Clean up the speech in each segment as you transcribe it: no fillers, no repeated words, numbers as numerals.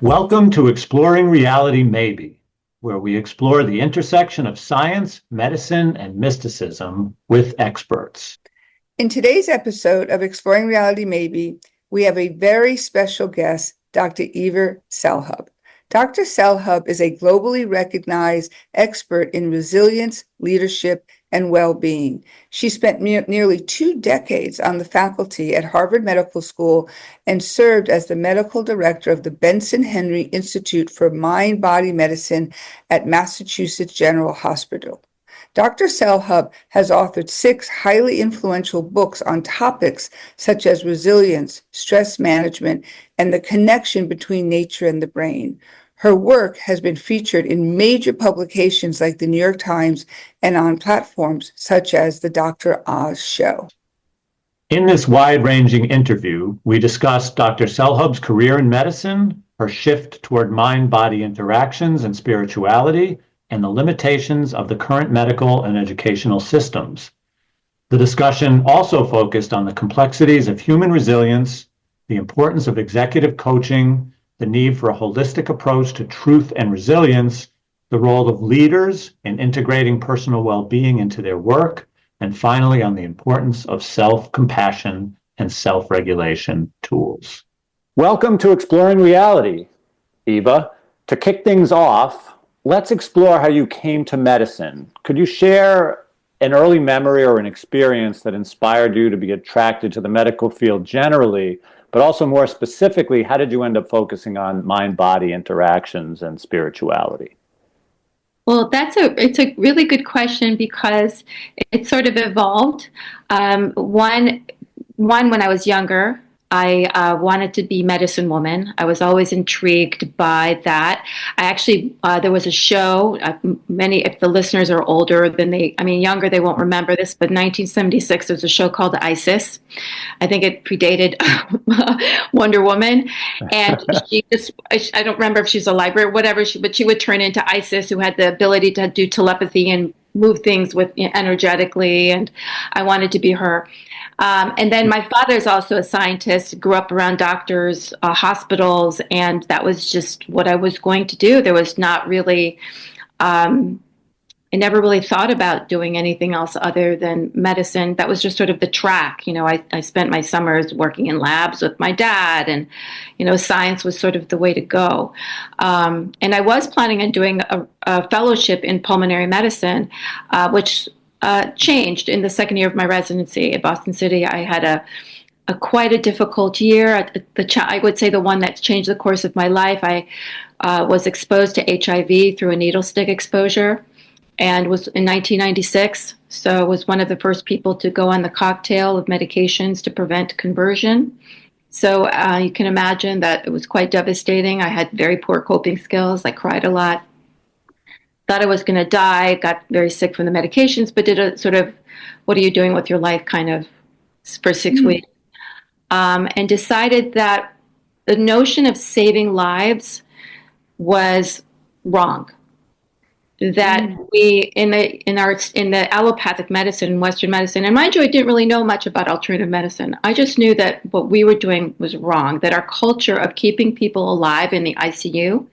Welcome to Exploring Reality Maybe, where we explore the intersection of science, medicine, and mysticism with experts. In today's episode of Exploring Reality Maybe, we have a very special guest, Dr. Eva Selhub. Dr. Selhub is a globally recognized expert in resilience, leadership, and well-being. She spent nearly 2 decades on the faculty at Harvard Medical School and served as the medical director of the Benson Henry Institute for Mind-Body Medicine at Massachusetts General Hospital. Dr. Selhub has authored 6 highly influential books on topics such as resilience, stress management, and the connection between nature and the brain. Her work has been featured in major publications like the New York Times and on platforms such as the Dr. Oz Show. In this wide-ranging interview, we discuss Dr. Selhub's career in medicine, her shift toward mind-body interactions and spirituality, and the limitations of the current medical and educational systems. The discussion also focused on the complexities of human resilience, the importance of executive coaching, the need for a holistic approach to truth and resilience, the role of leaders in integrating personal well-being into their work, and finally on the importance of self-compassion and self-regulation tools. Welcome to Exploring Reality, Eva. To kick things off, let's explore how you came to medicine. Could you share an early memory or an experience that inspired you to be attracted to the medical field generally, but also more specifically, how did you end up focusing on mind-body interactions and spirituality? Well, it's a really good question because it sort of evolved. One, when I was younger, I wanted to be medicine woman. I was always intrigued by that. I actually, there was a show, if the listeners are older than younger, they won't remember this, but 1976, there was a show called Isis. I think it predated Wonder Woman. And I don't remember if she's a library or whatever, but she would turn into Isis, who had the ability to do telepathy and move things energetically. And I wanted to be her. And then my father's also a scientist, grew up around doctors, hospitals, and that was just what I was going to do. There was not really, I never really thought about doing anything else other than medicine. That was just sort of the track. I spent my summers working in labs with my dad, and, science was sort of the way to go. And I was planning on doing a fellowship in pulmonary medicine, which changed in the second year of my residency at Boston City. I had quite a difficult year. I would say the one that's changed the course of my life. I was exposed to HIV through a needle stick exposure, and was in 1996. So I was one of the first people to go on the cocktail of medications to prevent conversion. So you can imagine that it was quite devastating. I had very poor coping skills. I cried a lot. Thought I was going to die, got very sick from the medications, but did a sort of, what are you doing with your life kind of for 6 weeks. And decided that the notion of saving lives was wrong. That we, in the allopathic medicine and Western medicine, and mind you, I didn't really know much about alternative medicine. I just knew that what we were doing was wrong, that our culture of keeping people alive in the ICU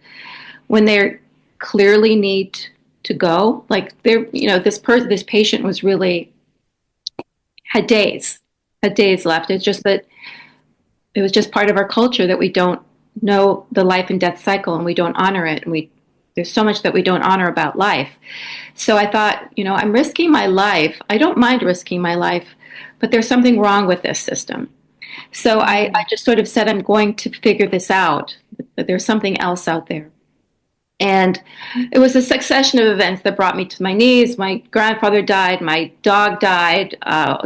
when they're clearly need to go, like this patient was really had days left. It's just that it was just part of our culture that we don't know the life and death cycle, and we don't honor it, and there's so much that we don't honor about life. So I thought, I'm risking my life. I don't mind risking my life, but there's something wrong with this system. So I just sort of said, I'm going to figure this out, that there's something else out there. And it was a succession of events that brought me to my knees. My grandfather died. My dog died.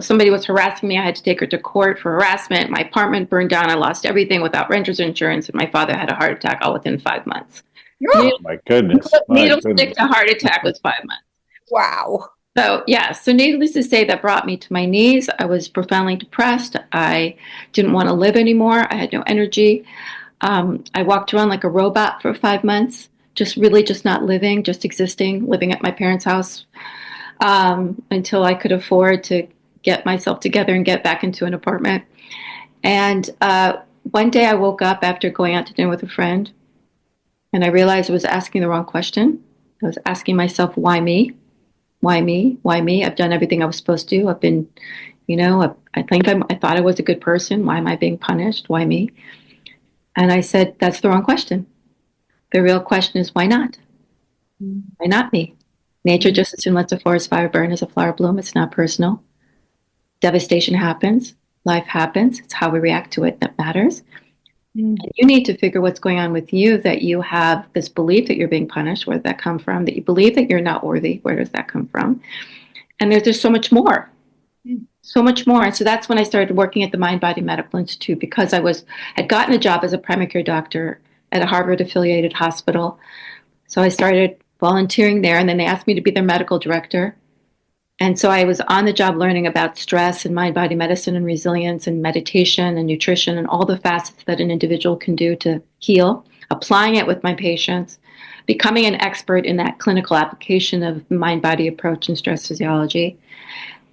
Somebody was harassing me. I had to take her to court for harassment. My apartment burned down. I lost everything without renter's insurance. And my father had a heart attack all within 5 months. Oh, my goodness. Needle stick to heart attack was 5 months. Wow. So, yeah. So needless to say, that brought me to my knees. I was profoundly depressed. I didn't want to live anymore. I had no energy. I walked around like a robot for 5 months. Just not living, just existing, living at my parents' house until I could afford to get myself together and get back into an apartment. And one day I woke up after going out to dinner with a friend, And I realized I was asking the wrong question. I was asking myself, why me? Why me? Why me? I've done everything I was supposed to. I've been, I thought I was a good person. Why am I being punished? Why me? And I said, that's the wrong question. The real question is, why not? Why not me? Nature just as soon lets a forest fire burn as a flower bloom. It's not personal. Devastation happens. Life happens. It's how we react to it that matters. And you need to figure what's going on with you, that you have this belief that you're being punished. Where did that come from? That you believe that you're not worthy. Where does that come from? And there's so much more. So much more. And so that's when I started working at the Mind Body Medical Institute, because had gotten a job as a primary care doctor at a Harvard affiliated hospital. So I started volunteering there, and then they asked me to be their medical director. And so I was on the job learning about stress and mind body medicine and resilience and meditation and nutrition and all the facets that an individual can do to heal, applying it with my patients, becoming an expert in that clinical application of mind body approach and stress physiology.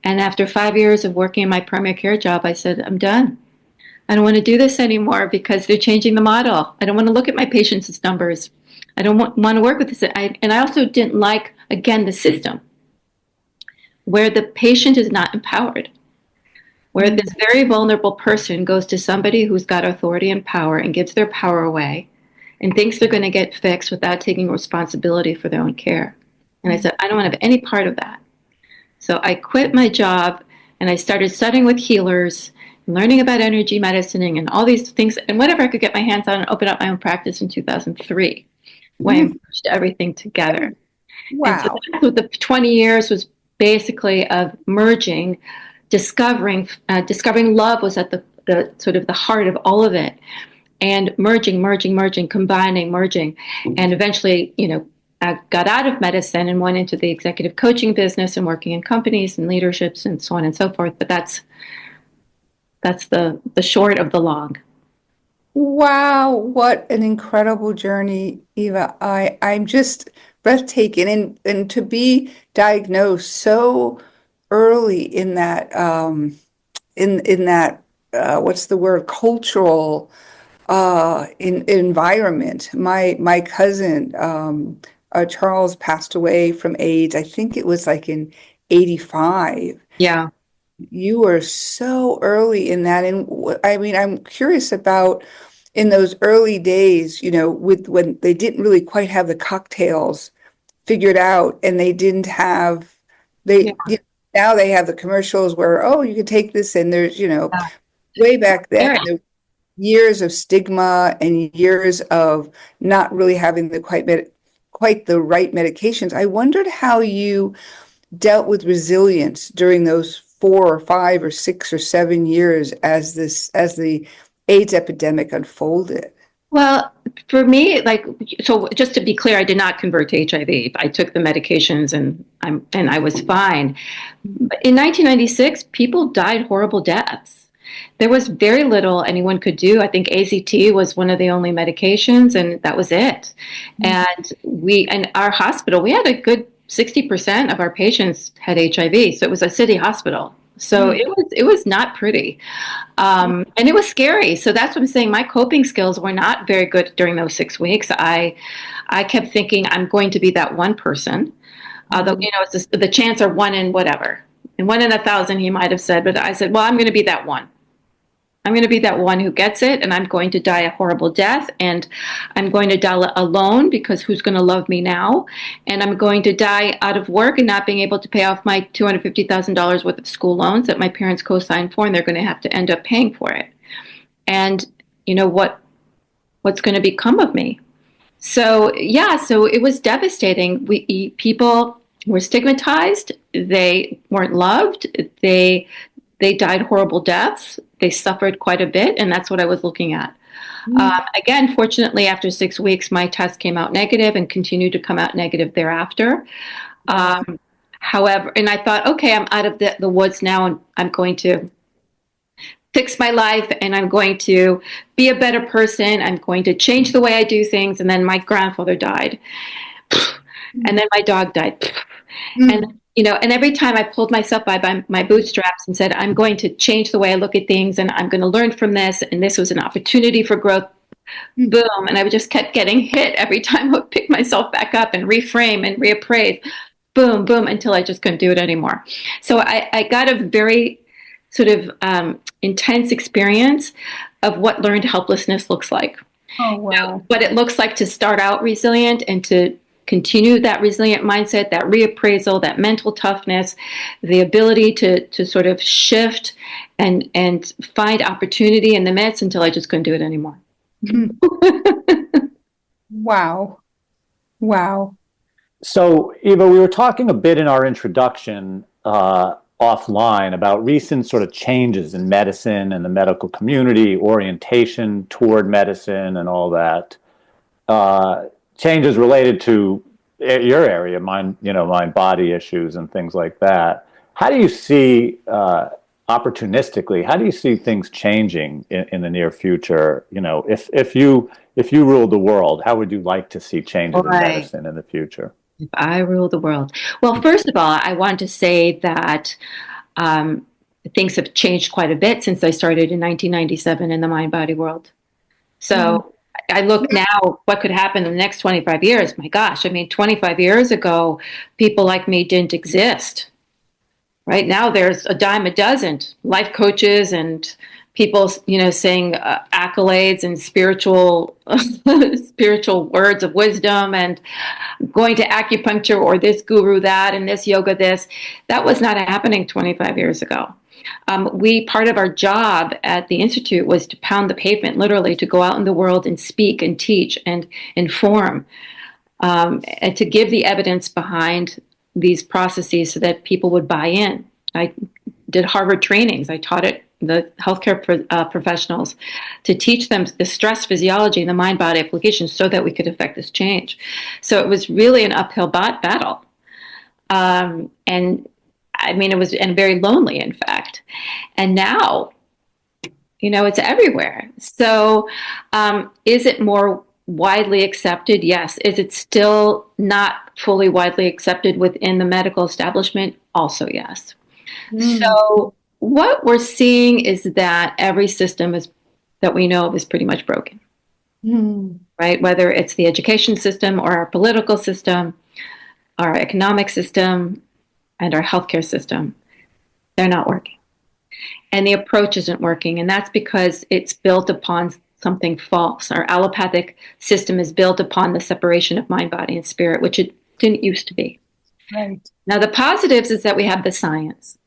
And after 5 years of working in my primary care job, I said, I'm done. I don't want to do this anymore because they're changing the model. I don't want to look at my patients as numbers. I don't want to work with this. And I also didn't like, again, the system where the patient is not empowered, where this very vulnerable person goes to somebody who's got authority and power and gives their power away and thinks they're going to get fixed without taking responsibility for their own care. And I said, I don't want to have any part of that. So I quit my job and I started studying with healers, learning about energy medicining and all these things and whatever I could get my hands on, and opened up my own practice in 2003, when I merged everything together. Wow. And so that's what the 20 years was basically of merging, discovering love was at the sort of the heart of all of it, and merging, combining, merging, and eventually, I got out of medicine and went into the executive coaching business and working in companies and leaderships and so on and so forth. But that's the short of the long. Wow, what an incredible journey, Eva. I'm just breathtaking, and to be diagnosed so early in that in that what's the word, cultural environment. My cousin Charles passed away from AIDS. I think it was like in 85. Yeah. You were so early in that. And I mean, I'm curious about in those early days, with when they didn't really quite have the cocktails figured out, and they didn't have now they have the commercials where, oh, you can take this, and there's, way back then, there were years of stigma and years of not really having the quite the right medications. I wondered how you dealt with resilience during those 4 or 5 or 6 or 7 years as the AIDS epidemic unfolded. Well, for me, so just to be clear, I did not convert to HIV. I took the medications and I was fine. But in 1996, people died horrible deaths. There was very little anyone could do. I think AZT was one of the only medications, and that was it. And in our hospital, we had a good 60% of our patients had HIV. So it was a city hospital. So it was not pretty. And it was scary. So that's what I'm saying. My coping skills were not very good during those 6 weeks. I kept thinking I'm going to be that one person. Although, it's just, the chance are 1 in whatever. And 1 in 1,000, he might have said. But I said, well, I'm going to be that one. I'm going to be that one who gets it, and I'm going to die a horrible death, and I'm going to die alone because who's going to love me now? And I'm going to die out of work and not being able to pay off my $250,000 worth of school loans that my parents co-signed for, and they're going to have to end up paying for it. And what's going to become of me? So it was devastating. People were stigmatized. They weren't loved. They died horrible deaths. They suffered quite a bit, and that's what I was looking at. Again, fortunately, after 6 weeks, my test came out negative and continued to come out negative thereafter. However, and I thought, okay, I'm out of the woods now, and I'm going to fix my life, and I'm going to be a better person. I'm going to change the way I do things. And then my grandfather died, and then my dog died, and and every time I pulled myself by my bootstraps and said, I'm going to change the way I look at things, and I'm going to learn from this, and this was an opportunity for growth. boom. And I just kept getting hit every time I would pick myself back up and reframe and reappraise, boom, boom, until I just couldn't do it anymore. So I got a very sort of intense experience of what learned helplessness looks like. Oh, wow. What it looks like to start out resilient and to continue that resilient mindset, that reappraisal, that mental toughness, the ability to sort of shift and find opportunity in the midst until I just couldn't do it anymore. Wow. Wow. So, Eva, we were talking a bit in our introduction offline about recent sort of changes in medicine and the medical community, orientation toward medicine, and all that. Changes related to your area, mind body issues and things like that. How do you see opportunistically? How do you see things changing in the near future? If you ruled the world, how would you like to see changes in medicine in the future? If I rule the world. Well, first of all, I want to say that things have changed quite a bit since I started in 1997 in the mind-body world. So I look now, what could happen in the next 25 years? My gosh, I mean, 25 years ago, people like me didn't exist. Right now, there's a dime a dozen life coaches and people, saying accolades and spiritual words of wisdom and going to acupuncture or this guru that and this yoga this. That was not happening 25 years ago. Part of our job at the Institute was to pound the pavement, literally, to go out in the world and speak and teach and inform, and to give the evidence behind these processes so that people would buy in. I did Harvard trainings. I taught it the healthcare professionals to teach them the stress physiology and the mind-body application so that we could affect this change. So it was really an uphill battle. And I mean, it was and very lonely, in fact. And now, it's everywhere. So is it more widely accepted? Yes. Is it still not fully widely accepted within the medical establishment? Also, yes. So what we're seeing is that every system that we know of is pretty much broken, right? Whether it's the education system or our political system, our economic system, and our healthcare system, they're not working. And the approach isn't working. And that's because it's built upon something false. Our allopathic system is built upon the separation of mind, body, and spirit, which it didn't used to be. Right. Now, the positives is that we have the science.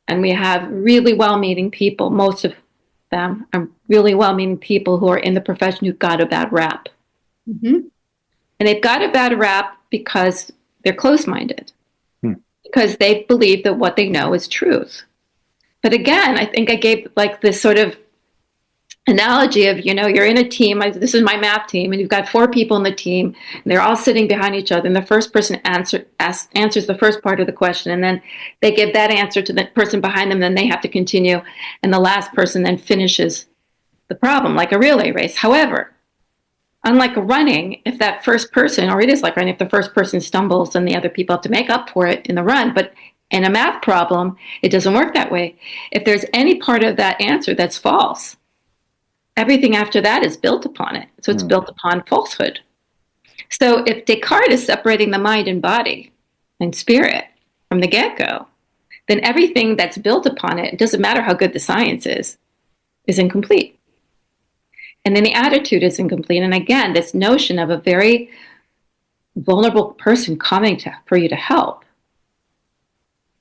And we have really well-meaning people. Most of them are really well-meaning people who are in the profession who got a bad rap. And they've got a bad rap because they're closed-minded. Because they believe that what they know is truth. But again, I think I gave like this sort of analogy of, you're in a team. This is my math team, and you've got 4 people in the team, and they're all sitting behind each other. And the first person answers the first part of the question, and then they give that answer to the person behind them. Then they have to continue, and the last person then finishes the problem, like a relay race. However, unlike running, if that first person, or it is like running, if the first person stumbles, then the other people have to make up for it in the run. But in a math problem, it doesn't work that way. If there's any part of that answer that's false, everything after that is built upon it. So it's built upon falsehood. So if Descartes is separating the mind and body and spirit from the get-go, then everything that's built upon it doesn't matter how good the science is incomplete. And then the attitude is incomplete. And again, this notion of a very vulnerable person coming for you to help,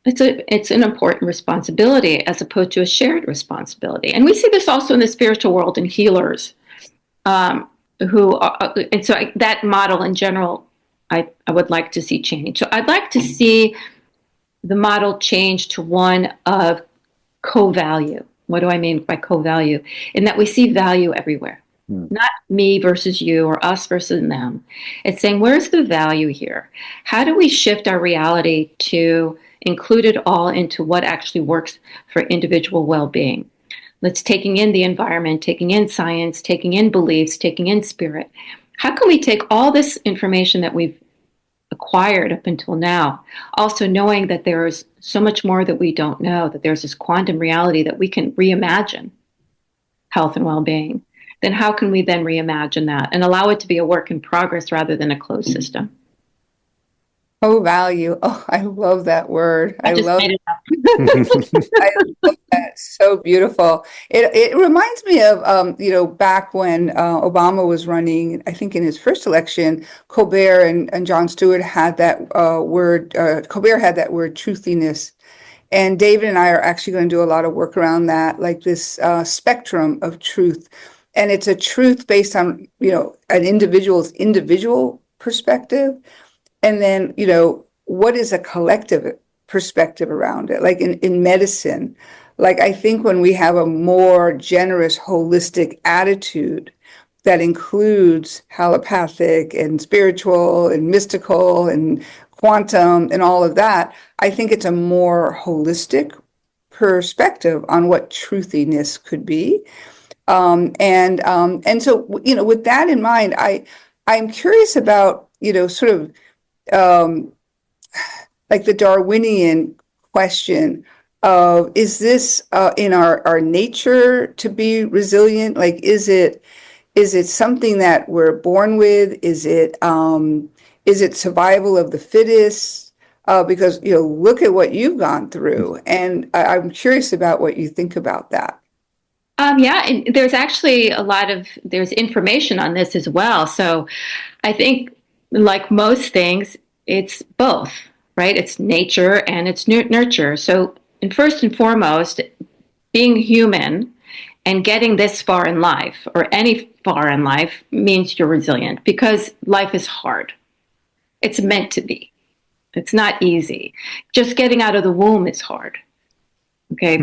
it's an important responsibility as opposed to a shared responsibility. And we see this also in the spiritual world in healers, and so that model in general, I would like to see change. So I'd like to see the model change to one of co-value. What do I mean by co-value? In that we see value everywhere. Not me versus you or us versus them. It's saying, where's the value here? How do we shift our reality to include it all into what actually works for individual well-being? Let's taking in the environment, taking in science, taking in beliefs, taking in spirit. How can we take all this information that we've acquired up until now, also knowing that there is so much more that we don't know, that there's this quantum reality that we can reimagine health and well-being. then how can we then reimagine that and allow it to be a work in progress rather than a closed system? Co-value. Oh, I love that word. I just made it up. I love that. It's so beautiful. It reminds me of back when Obama was running, I think in his first election, Colbert and Jon Stewart had that word. Colbert had that word truthiness, and David and I are actually going to do a lot of work around that, like this spectrum of truth, and it's a truth based on an individual's individual perspective, and then what is a collective perspective around it, like in medicine. Like, I think when we have a more generous holistic attitude that includes allopathic and spiritual and mystical and quantum and all of that, I think it's a more holistic perspective on what truthiness could be. And so with that in mind, I'm curious about sort of like the Darwinian question of, is this in our nature to be resilient? Like, is it something that we're born with? Is it survival of the fittest? Because look at what you've gone through, and I'm curious about what you think about that. Yeah, and there's actually there's information on this as well. So I think, like most things, it's both, right? It's nature and it's nurture. So, and first and foremost, being human and getting this far in life, or any far in life, means you're resilient, because life is hard. It's meant to be. It's not easy. Just getting out of the womb is hard. Okay.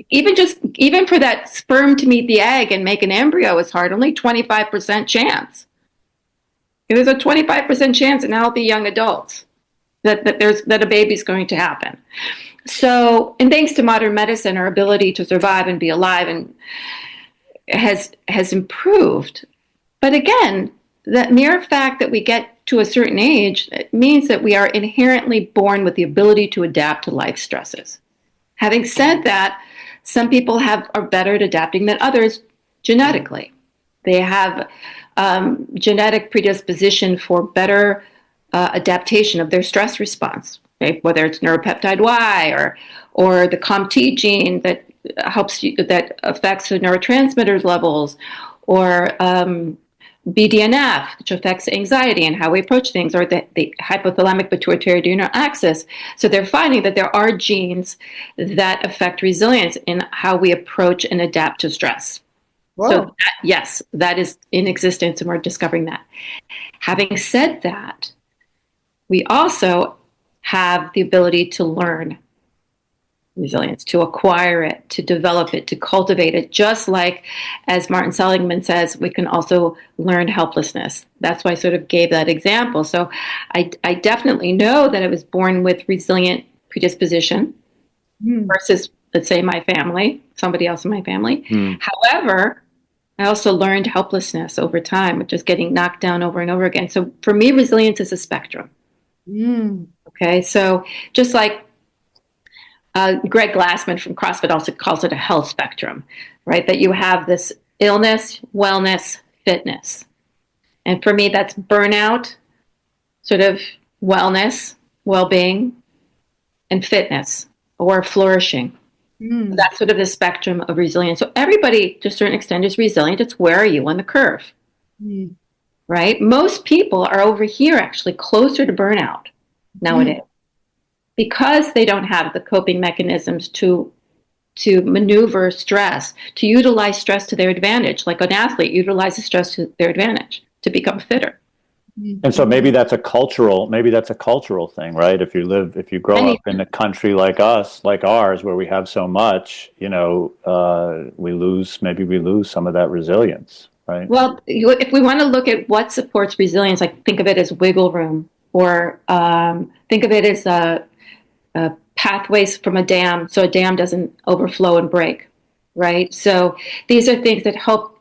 Even for that sperm to meet the egg and make an embryo is hard. Only 25% chance. There's a 25% chance in healthy young adults that a baby's going to happen. So, and thanks to modern medicine, our ability to survive and be alive and has improved. But again, that mere fact that we get to a certain age, it means that we are inherently born with the ability to adapt to life stresses. Having said that, some people are better at adapting than others genetically. They have genetic predisposition for better adaptation of their stress response, right? Whether it's neuropeptide Y or the COMT gene that affects the neurotransmitters levels, or BDNF, which affects anxiety and how we approach things, or the hypothalamic pituitary adrenal axis. So they're finding that there are genes that affect resilience in how we approach and adapt to stress. Whoa. So yes, that is in existence, and we're discovering that. Having said that, we also have the ability to learn resilience, to acquire it, to develop it, to cultivate it. Just like, as Martin Seligman says, we can also learn helplessness. That's why I sort of gave that example. So I definitely know that I was born with resilient predisposition versus, let's say, my family, somebody else in my family. However, I also learned helplessness over time, just getting knocked down over and over again. So for me, resilience is a spectrum. Okay, so just like Greg Glassman from CrossFit also calls it a health spectrum, right? That you have this illness, wellness, fitness. And for me, that's burnout, sort of wellness, well-being, and fitness, or flourishing. That's sort of the spectrum of resilience. So everybody, to a certain extent, is resilient. It's where are you on the curve, right? Most people are over here, actually, closer to burnout nowadays, because they don't have the coping mechanisms to maneuver stress, to utilize stress to their advantage. Like an athlete utilizes stress to their advantage to become fitter. And so maybe that's a cultural thing, right? If you grow up in a country like ours, where we have so much, we lose some of that resilience, right? Well, if we want to look at what supports resilience, like think of it as wiggle room, or think of it as pathways from a dam, so a dam doesn't overflow and break, right? So these are things that help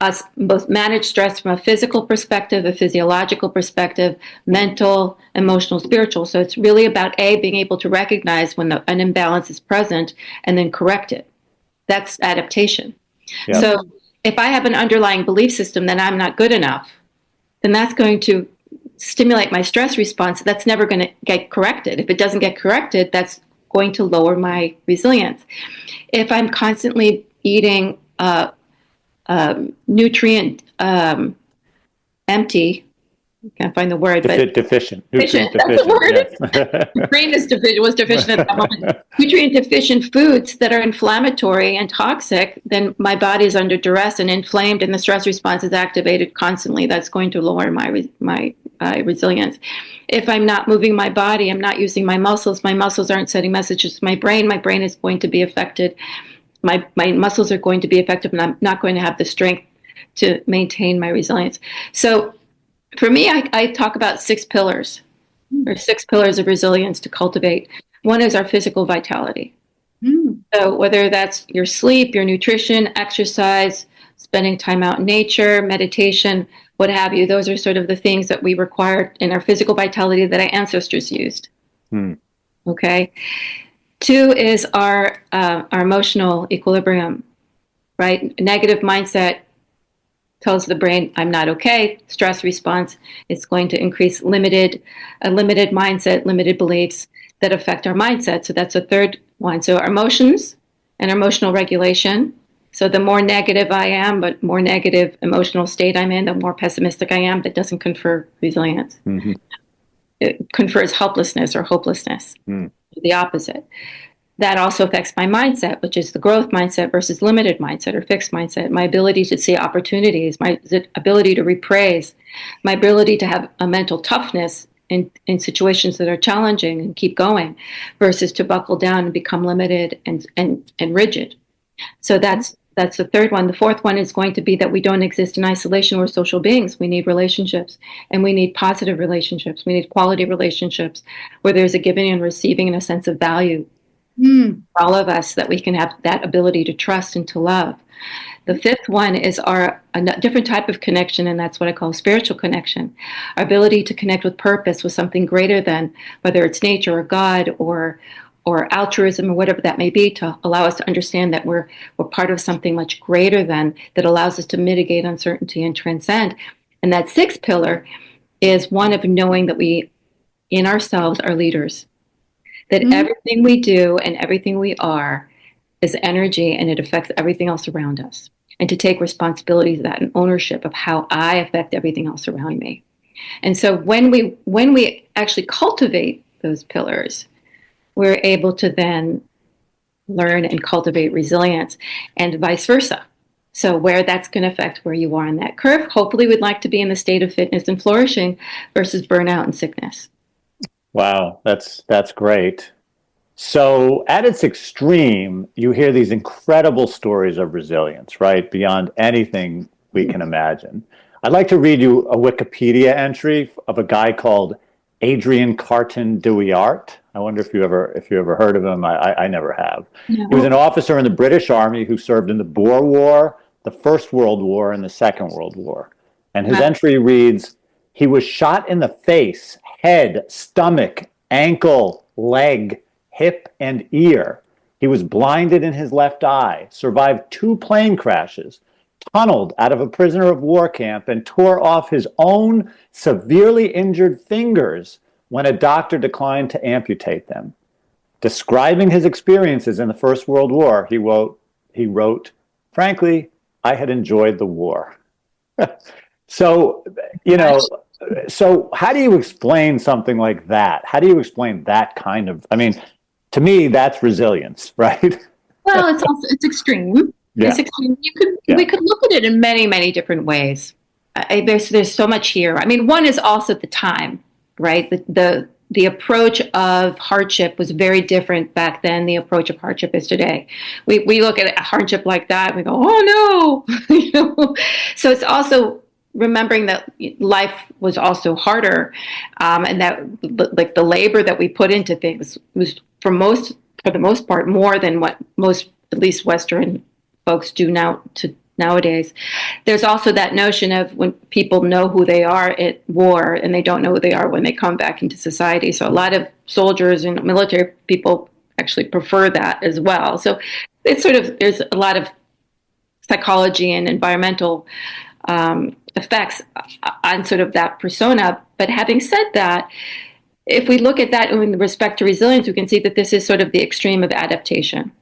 us both manage stress from a physical perspective, a physiological perspective, mental, emotional, spiritual. So it's really about being able to recognize when an imbalance is present and then correct it. That's adaptation. Yeah. So If I have an underlying belief system that I'm not good enough, then that's going to stimulate my stress response. That's never going to get corrected. If it doesn't get corrected, that's going to lower my resilience. If I'm constantly eating nutrient empty, I can't find the word, but Deficient. Deficient. Nutrient That's the deficient. word. Yes. Brain was deficient at that moment. Nutrient deficient foods that are inflammatory and toxic, then my body is under duress and inflamed, and the stress response is activated constantly. That's going to lower my resilience. If I'm not moving my body, I'm not using my muscles aren't sending messages to my brain is going to be affected. My muscles are going to be affected, and I'm not going to have the strength to maintain my resilience. So for me, I talk about 6 pillars, or 6 pillars of resilience to cultivate. One is our physical vitality. So whether that's your sleep, your nutrition, exercise, spending time out in nature, meditation, what have you, those are sort of the things that we require in our physical vitality that our ancestors used. Okay. 2 is our emotional equilibrium, right? Negative mindset tells the brain, I'm not okay. Stress response is going to increase limited mindset, limited beliefs that affect our mindset. So that's a third one. So our emotions and emotional regulation. So the more negative I am, but more negative emotional state I'm in, the more pessimistic I am, that doesn't confer resilience. It confers helplessness or hopelessness, the opposite. That also affects my mindset, which is the growth mindset versus limited mindset or fixed mindset, my ability to see opportunities, my ability to repraise, my ability to have a mental toughness in situations that are challenging and keep going, versus to buckle down and become limited and rigid. So that's the third one. The fourth one is going to be that we don't exist in isolation. We're social beings. We need relationships, and we need positive relationships. We need quality relationships where there's a giving and receiving and a sense of value. For all of us, that we can have that ability to trust and to love. The fifth one is a different type of connection, and that's what I call spiritual connection. Our ability to connect with purpose, with something greater than, whether it's nature or God or altruism or whatever that may be, to allow us to understand that we're part of something much greater than, that allows us to mitigate uncertainty and transcend. And that 6th pillar is one of knowing that we, in ourselves, are leaders. That everything we do and everything we are is energy, and it affects everything else around us. And to take responsibility for that and ownership of how I affect everything else around me. And so when we actually cultivate those pillars, we're able to then learn and cultivate resilience, and vice versa. So where that's going to affect where you are on that curve, hopefully we'd like to be in the state of fitness and flourishing versus burnout and sickness. Wow, that's great. So at its extreme, you hear these incredible stories of resilience, right? Beyond anything we can imagine. I'd like to read you a Wikipedia entry of a guy called Adrian Carton Deweyart. I wonder if you ever heard of him. I never have. No. He was an officer in the British Army who served in the Boer War, the First World War, and the Second World War. And his entry reads, he was shot in the face, head, stomach, ankle, leg, hip, and ear. He was blinded in his left eye, survived 2 plane crashes, tunneled out of a prisoner of war camp, and tore off his own severely injured fingers when a doctor declined to amputate them. Describing his experiences in the First World War, he wrote, frankly, I had enjoyed the war. So, so how do you explain something like that? How do you explain that kind of, to me, that's resilience, right? Well, it's extreme. Yeah. It's extreme. We could look at it in many, many different ways. There's so much here. One is also the time, right? The approach of hardship was very different back then. The approach of hardship is today. We look at a hardship like that, and we go, oh no. So it's also remembering that life was also harder, and that like the labor that we put into things was for the most part more than what most, at least Western folks do nowadays. There's also that notion of when people know who they are at war and they don't know who they are when they come back into society. So a lot of soldiers and military people actually prefer that as well. So it's there's a lot of psychology and environmental effects on sort of that persona. But having said that, if we look at that in respect to resilience, we can see that this is sort of the extreme of adaptation,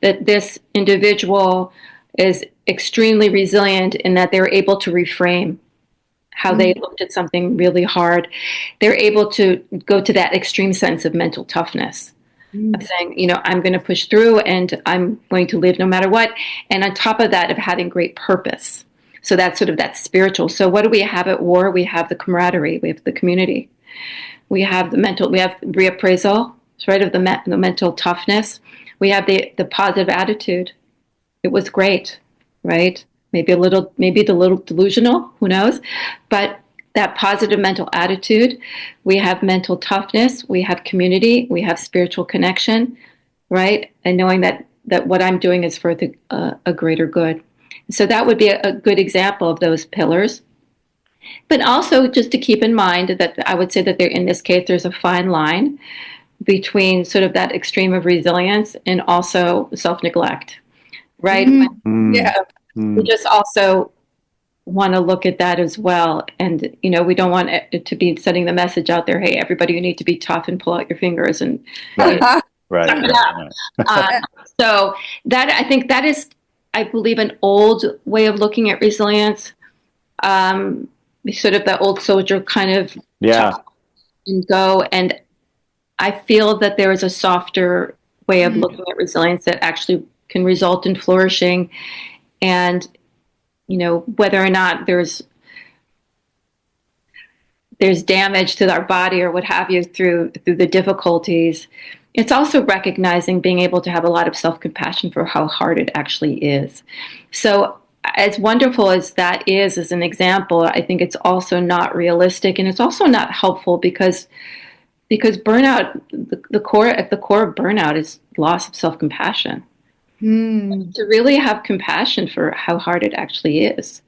that this individual is extremely resilient in that they're able to reframe how they looked at something really hard. They're able to go to that extreme sense of mental toughness, of saying, you know, I'm going to push through and I'm going to live no matter what. And on top of that, of having great purpose. So that's sort of that spiritual. So what do we have at war? We have the camaraderie, we have the community, we have the mental, we have reappraisal, right, of the mental toughness. We have the positive attitude. It was great, right? Maybe a little delusional, who knows? But that positive mental attitude, we have mental toughness, we have community, we have spiritual connection, right? And knowing that what I'm doing is for a greater good. So that would be a good example of those pillars. But also just to keep in mind that I would say that there, in this case, there's a fine line between sort of that extreme of resilience and also self-neglect, right? Yeah. We just also want to look at that as well. And, you know, we don't want it to be sending the message out there, hey, everybody, you need to be tough and pull out your fingers. And Right. so that, I think that is, I believe, an old way of looking at resilience. Sort of the old soldier kind of and go. And I feel that there is a softer way of looking at resilience that actually can result in flourishing. And, you know, whether or not there's damage to our body or what have you through the difficulties, it's also recognizing being able to have a lot of self-compassion for how hard it actually is. So as wonderful as that is as an example, I think it's also not realistic, and it's also not helpful because burnout, the core of burnout is loss of self-compassion. To really have compassion for how hard it actually is,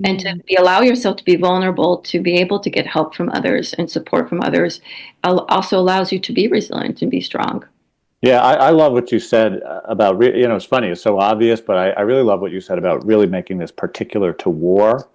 and to allow yourself to be vulnerable, to be able to get help from others and support from others, also allows you to be resilient and be strong. Yeah, I love what you said about, you know, it's funny, it's so obvious, but I really love what you said about really making this particular to war.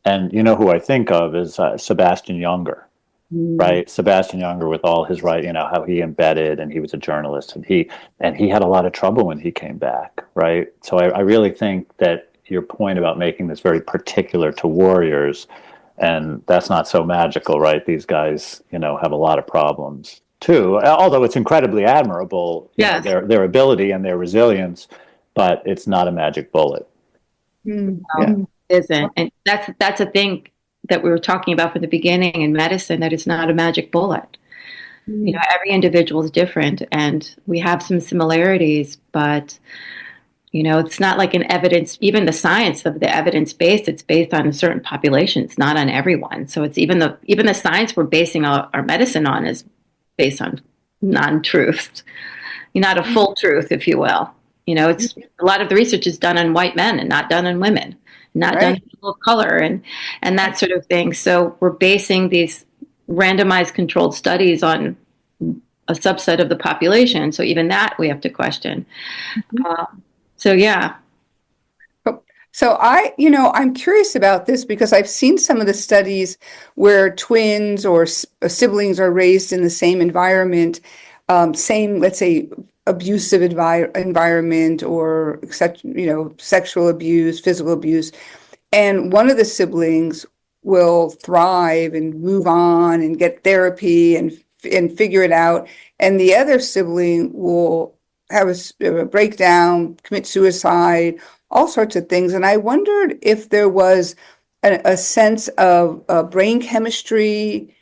And you know who I think of is Sebastian Junger. Right, Sebastian Junger, with all his you know, how he embedded, and he was a journalist, and he had a lot of trouble when he came back, right? So I really think that your point about making this very particular to warriors, and that's not so magical, right? These guys, you know, have a lot of problems too. Although it's incredibly admirable, you know, their ability and their resilience, but it's not a magic bullet. It isn't, and that's a thing that we were talking about from the beginning in medicine, that it's not a magic bullet. You know, every individual is different, and we have some similarities, but, you know, it's not like an evidence, even the science of the evidence base, it's based on a certain population. It's not on everyone. So it's even the science we're basing our medicine on is based on non-truth, not a full truth, if you will. You know, it's a lot of the research is done on white men and not done on women, not done on people of color and that sort of thing. So we're basing these randomized controlled studies on a subset of the population. So even that we have to question. So I'm curious about this because I've seen some of the studies where twins or siblings are raised in the same environment, same, let's say, abusive environment or, you know, sexual abuse, physical abuse. And one of the siblings will thrive and move on and get therapy and figure it out. And the other sibling will have a breakdown, commit suicide, all sorts of things. And I wondered if there was a sense of brain chemistry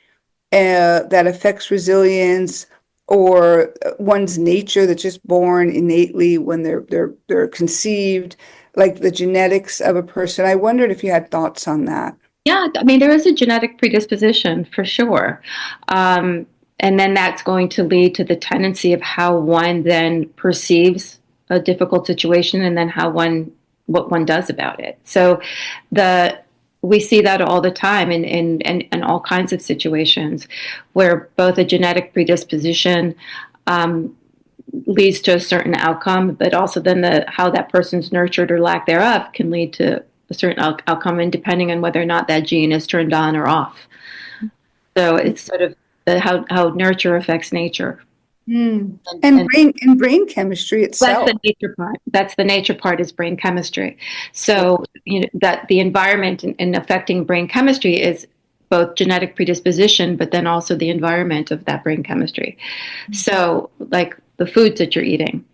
that affects resilience, or one's nature that's just born innately when they're conceived, like the genetics of a person. I wondered if you had thoughts on that. Yeah, I mean, there is a genetic predisposition for sure. And then that's going to lead to the tendency of how one then perceives a difficult situation, and then what one does about it. So we see that all the time in all kinds of situations where both a genetic predisposition leads to a certain outcome, but also then how that person's nurtured or lack thereof can lead to a certain outcome, and depending on whether or not that gene is turned on or off. So it's sort of how nurture affects nature. Mm. And brain chemistry itself. That's the nature part. That's the nature part, is brain chemistry. So that the environment in affecting brain chemistry is both genetic predisposition, but then also the environment of that brain chemistry. So like the foods that you're eating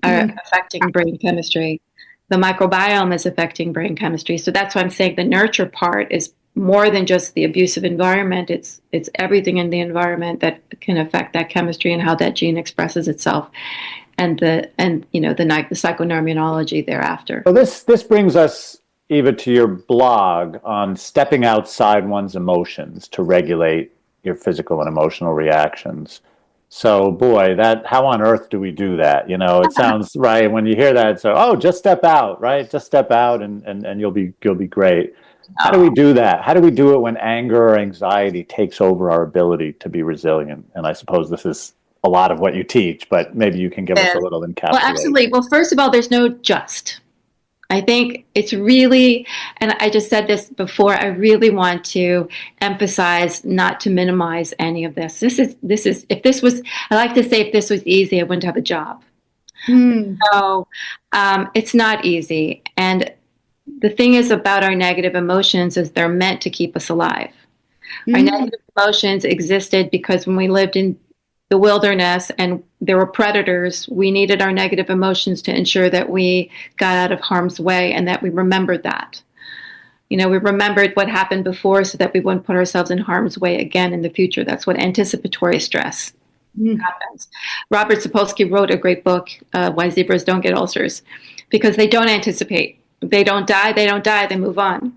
are affecting brain chemistry. The microbiome is affecting brain chemistry. So that's why I'm saying the nurture part is more than just the abusive environment. It's everything in the environment that can affect that chemistry and how that gene expresses itself, and the psychoneuroimmunology thereafter. So this brings us, Eva, to your blog on stepping outside one's emotions to regulate your physical and emotional reactions. So, boy, how on earth do we do that? It sounds right when you hear that. So, just step out, right? Just step out, and you'll be great. How do we do that? How do we do it when anger or anxiety takes over our ability to be resilient? And I suppose this is a lot of what you teach, but maybe you can give us a little encapsulation. Well, absolutely. Well, first of all, there's no just. I think it's really, and I just said this before, I really want to emphasize not to minimize any of this. I like to say, if this was easy, I wouldn't have a job. So it's not easy. And the thing is about our negative emotions is they're meant to keep us alive. Our negative emotions existed because when we lived in the wilderness and there were predators, we needed our negative emotions to ensure that we got out of harm's way, and that we remembered that. We remembered what happened before so that we wouldn't put ourselves in harm's way again in the future. That's what anticipatory stress happens. Robert Sapolsky wrote a great book, Why Zebras Don't Get Ulcers, because they don't anticipate. They don't die, they move on.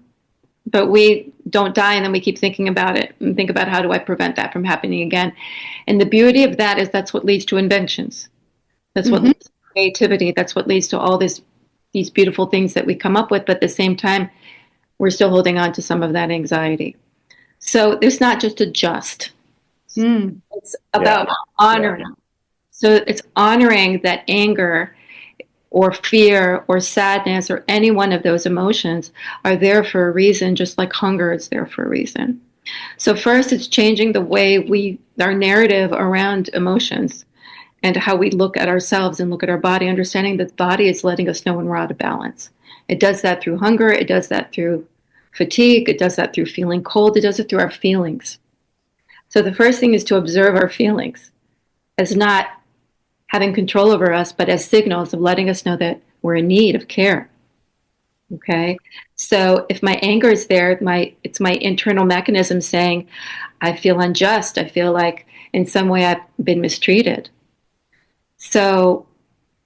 But we don't die, and then we keep thinking about it and think about, how do I prevent that from happening again? And the beauty of that is that's what leads to inventions. That's what leads to creativity. That's what leads to all these beautiful things that we come up with. But at the same time, we're still holding on to some of that anxiety. So there's not just a just. It's about honoring. So it's honoring that anger or fear or sadness or any one of those emotions are there for a reason, just like hunger is there for a reason. So first, it's changing the way our narrative around emotions and how we look at ourselves and look at our body, understanding that the body is letting us know when we're out of balance. It does that through hunger. It does that through fatigue. It does that through feeling cold. It does it through our feelings. So the first thing is to observe our feelings as not having control over us, but as signals of letting us know that we're in need of care. Okay? So if my anger is there, it's my internal mechanism saying, I feel unjust. I feel like in some way I've been mistreated. So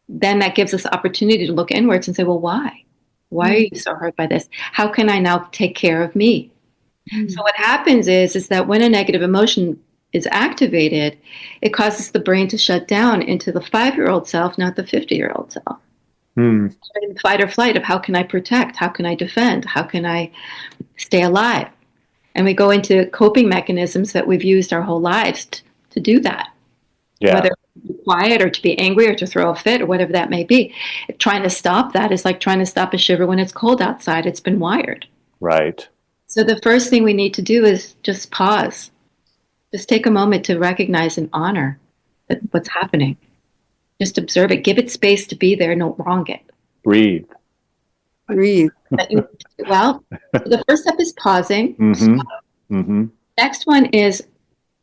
then that gives us the opportunity to look inwards and say, well, why? Why are you so hurt by this? How can I now take care of me? So what happens is that when a negative emotion is activated, it causes the brain to shut down into the 5-year-old self, not the 50-year-old self. Fight or flight of how can I protect? How can I defend? How can I stay alive? And we go into coping mechanisms that we've used our whole lives to do that. Yeah. Whether to be quiet or to be angry or to throw a fit or whatever that may be. Trying to stop that is like trying to stop a shiver when it's cold outside. It's been wired. Right. So the first thing we need to do is just pause. Just take a moment to recognize and honor what's happening. Just observe it. Give it space to be there. Don't wrong it. Breathe. Well, the first step is pausing. Next one is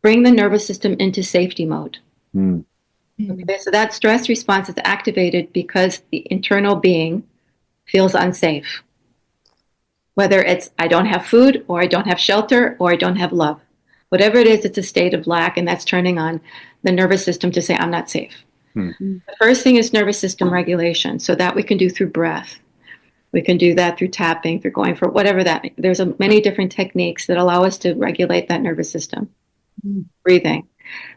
bring the nervous system into safety mode. Okay, so that stress response is activated because the internal being feels unsafe. Whether it's I don't have food, or I don't have shelter, or I don't have love. Whatever it is, it's a state of lack, and that's turning on the nervous system to say, I'm not safe. The first thing is nervous system regulation. So that we can do through breath. We can do that through tapping, through going for whatever that. There's many different techniques that allow us to regulate that nervous system. Breathing.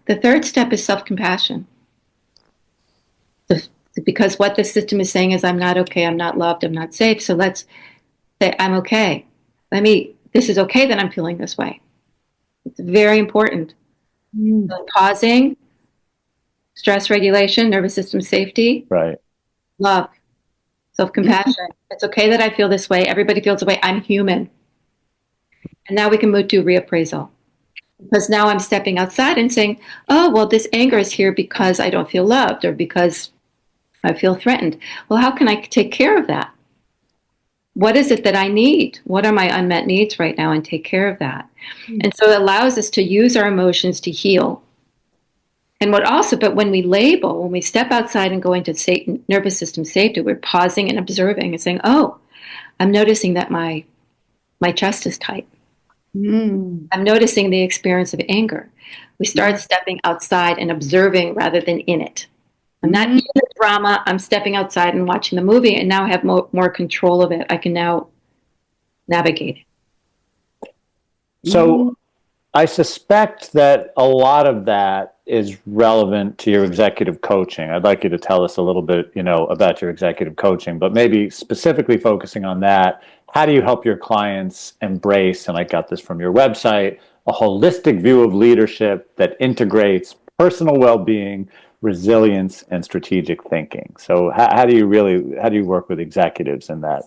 The third step is self-compassion. Because what the system is saying is, I'm not okay, I'm not loved, I'm not safe. So let's say, I'm okay. This is okay that I'm feeling this way. It's very important. So pausing, stress regulation, nervous system safety, Right. love, self-compassion. It's okay that I feel this way. Everybody feels the way. I'm human. And now we can move to reappraisal. Because now I'm stepping outside and saying, oh, well, this anger is here because I don't feel loved or because I feel threatened. Well, how can I take care of that? What is it that I need? What are my unmet needs right now? And take care of that. And so it allows us to use our emotions to heal. And but when we label, when we step outside and go into nervous system safety, we're pausing and observing and saying, oh, I'm noticing that my chest is tight. I'm noticing the experience of anger. We start stepping outside and observing rather than in it. I'm not in the drama. I'm stepping outside and watching the movie, and now I have more control of it. I can now navigate it. So I suspect that a lot of that is relevant to your executive coaching. I'd like you to tell us a little bit, about your executive coaching, but maybe specifically focusing on that. How do you help your clients embrace, and I got this from your website, a holistic view of leadership that integrates personal well-being, resilience, and strategic thinking? So how do you work with executives in that?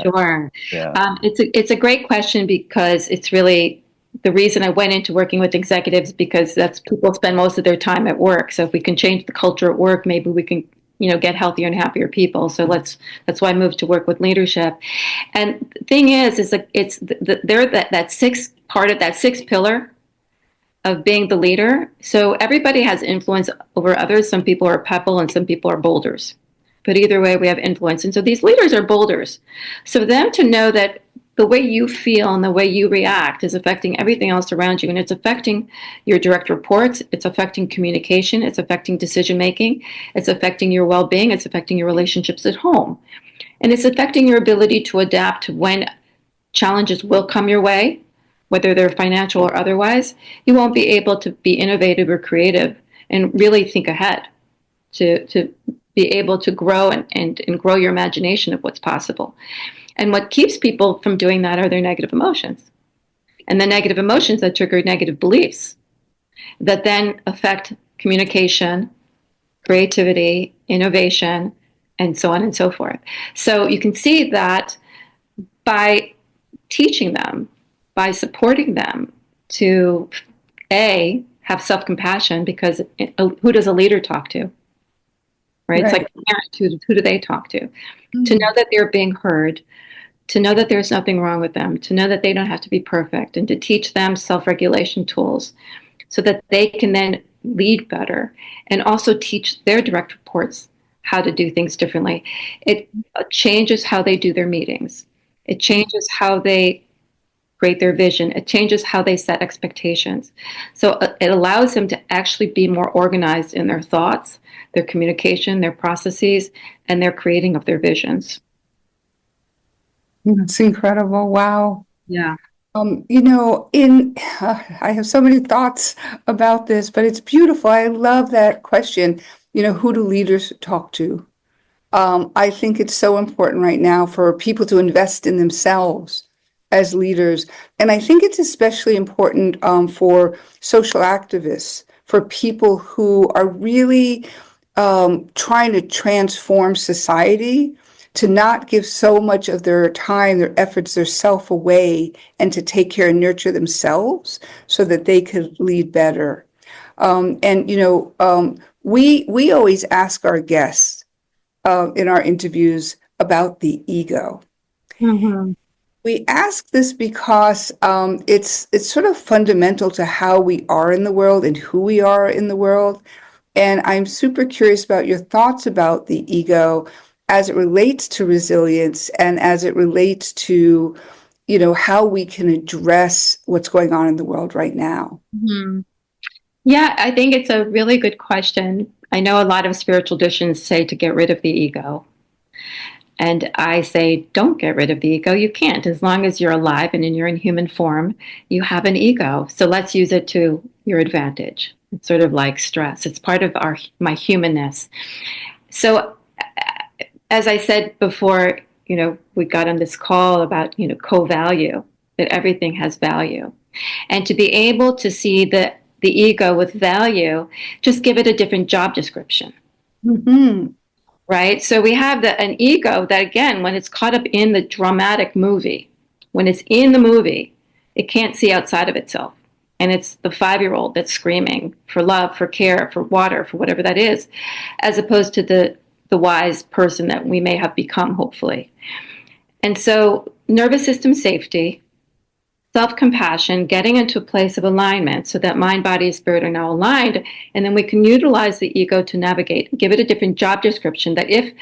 Sure. Yeah. It's a great question because it's really the reason I went into working with executives, because that's people spend most of their time at work. So if we can change the culture at work, maybe we can, get healthier and happier people. So that's why I moved to work with leadership. And the thing is like they're that sixth part of that sixth pillar of being the leader. So everybody has influence over others. Some people are pebble and some people are boulders. But either way, we have influence. And so these leaders are boulders. So for them to know that the way you feel and the way you react is affecting everything else around you. And it's affecting your direct reports. It's affecting communication. It's affecting decision-making. It's affecting your well-being. It's affecting your relationships at home. And it's affecting your ability to adapt when challenges will come your way, whether they're financial or otherwise. You won't be able to be innovative or creative and really think ahead to be able to grow and grow your imagination of what's possible. And what keeps people from doing that are their negative emotions. And the negative emotions that trigger negative beliefs that then affect communication, creativity, innovation, and so on and so forth. So you can see that by teaching them, by supporting them to, have self-compassion, because who does a leader talk to? Right? It's like a parent, who do they talk to? To know that they're being heard, to know that there's nothing wrong with them, to know that they don't have to be perfect, and to teach them self-regulation tools so that they can then lead better and also teach their direct reports how to do things differently. It changes how they do their meetings. It changes how they create their vision. It changes how they set expectations. So it allows them to actually be more organized in their thoughts, their communication, their processes, and their creating of their visions. That's incredible. Wow. Yeah. I have so many thoughts about this, but it's beautiful. I love that question. Who do leaders talk to? I think it's so important right now for people to invest in themselves as leaders. And I think it's especially important for social activists, for people who are really trying to transform society, to not give so much of their time, their efforts, their self away, and to take care and nurture themselves so that they could lead better. We always ask our guests in our interviews about the ego. Mm-hmm. We ask this because it's sort of fundamental to how we are in the world and who we are in the world. And I'm super curious about your thoughts about the ego as it relates to resilience and as it relates to, how we can address what's going on in the world right now. Mm-hmm. Yeah, I think it's a really good question. I know a lot of spiritual traditions say to get rid of the ego. And I say, don't get rid of the ego. You can't. As long as you're alive and you're in human form, you have an ego. So let's use it to your advantage. It's sort of like stress. It's part of my humanness. So as I said before, we got on this call about, co-value, that everything has value. And to be able to see the the ego with value, just give it a different job description. Mm-hmm. Right? So we have an ego that, again, when it's caught up in the dramatic movie, when it's in the movie, it can't see outside of itself. And it's the 5-year-old that's screaming for love, for care, for water, for whatever that is, as opposed to the wise person that we may have become, hopefully. And so nervous system safety, self-compassion, getting into a place of alignment so that mind, body, and spirit are now aligned. And then we can utilize the ego to navigate, give it a different job description that if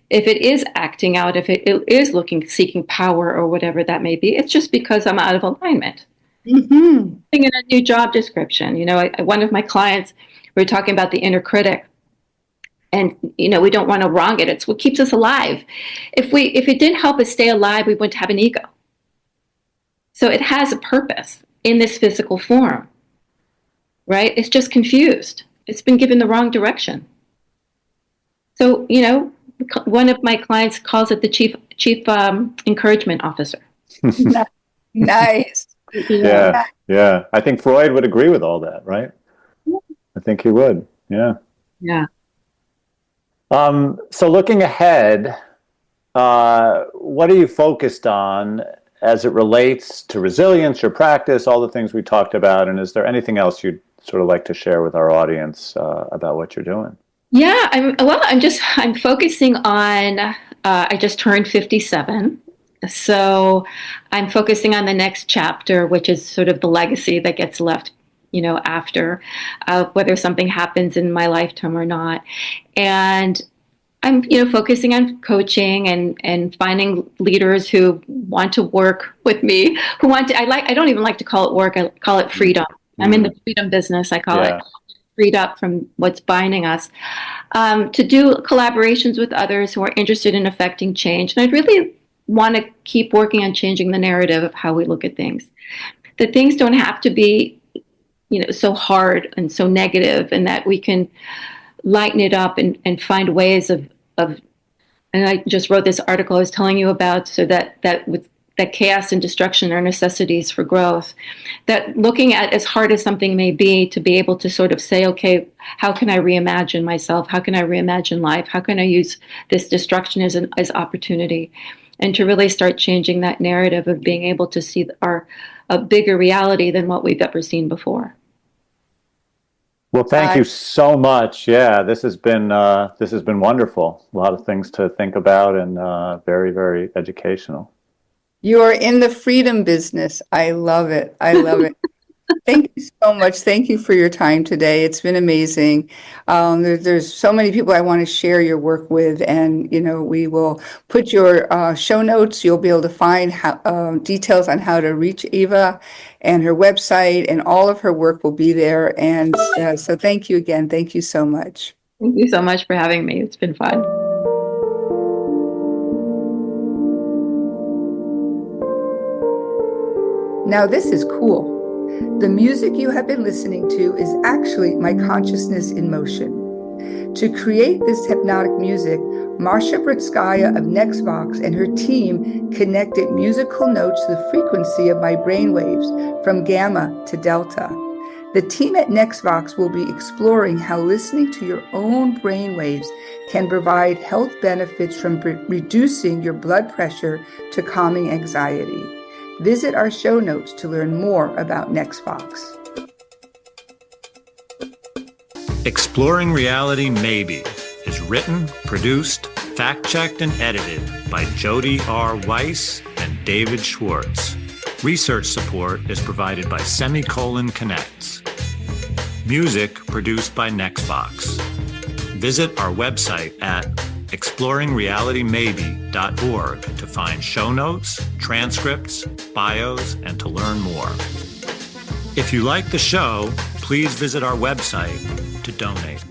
it is acting out, if it is seeking power or whatever that may be, it's just because I'm out of alignment. Mm-hmm. In a new job description. One of my clients, we were talking about the inner critic. And, we don't want to wrong it. It's what keeps us alive. If it didn't help us stay alive, we wouldn't have an ego. So it has a purpose in this physical form, right? It's just confused. It's been given the wrong direction. So, one of my clients calls it the chief encouragement officer. Nice. Yeah. I think Freud would agree with all that, right? I think he would. Yeah. Yeah. So looking ahead, what are you focused on as it relates to resilience, your practice, all the things we talked about? And is there anything else you'd sort of like to share with our audience about what you're doing? Yeah, I'm focusing on, I just turned 57. So I'm focusing on the next chapter, which is sort of the legacy that gets left, after, whether something happens in my lifetime or not. And I'm, focusing on coaching and finding leaders who want to work with me, I don't even like to call it work. I call it freedom. I'm in the freedom business. I call it freed up from what's binding us, to do collaborations with others who are interested in affecting change. And I really want to keep working on changing the narrative of how we look at things. That things don't have to be, so hard and so negative, and that we can lighten it up and find ways of. And I just wrote this article I was telling you about, so that chaos and destruction are necessities for growth. That looking at, as hard as something may be, to be able to sort of say, okay, how can I reimagine myself? How can I reimagine life? How can I use this destruction as opportunity? And to really start changing that narrative of being able to see a bigger reality than what we've ever seen before. Well, thank you so much. Yeah, this has been wonderful. A lot of things to think about, and very, very educational. You are in the freedom business. I love it. Thank you so much. Thank you for your time today. It's been amazing. There's so many people I want to share your work with, and we will put your show notes. You'll be able to find details on how to reach Eva and her website, and all of her work will be there. And so thank you again. Thank you so much. Thank you so much for having me. It's been fun. Now this is cool. The music you have been listening to is actually my consciousness in motion. To create this hypnotic music, Marsha Britskaya of Nextvox and her team connected musical notes to the frequency of my brainwaves from gamma to delta. The team at Nextvox will be exploring how listening to your own brainwaves can provide health benefits, from reducing your blood pressure to calming anxiety. Visit our show notes to learn more about Nextvox. Exploring Reality Maybe is written, produced, fact-checked, and edited by Jody R. Weiss and David Schwartz. Research support is provided by Semicolon Connects. Music produced by Nextvox. Visit our website at exploringrealitymaybe.org to find show notes, transcripts, bios, and to learn more. If you like the show, please visit our website to donate.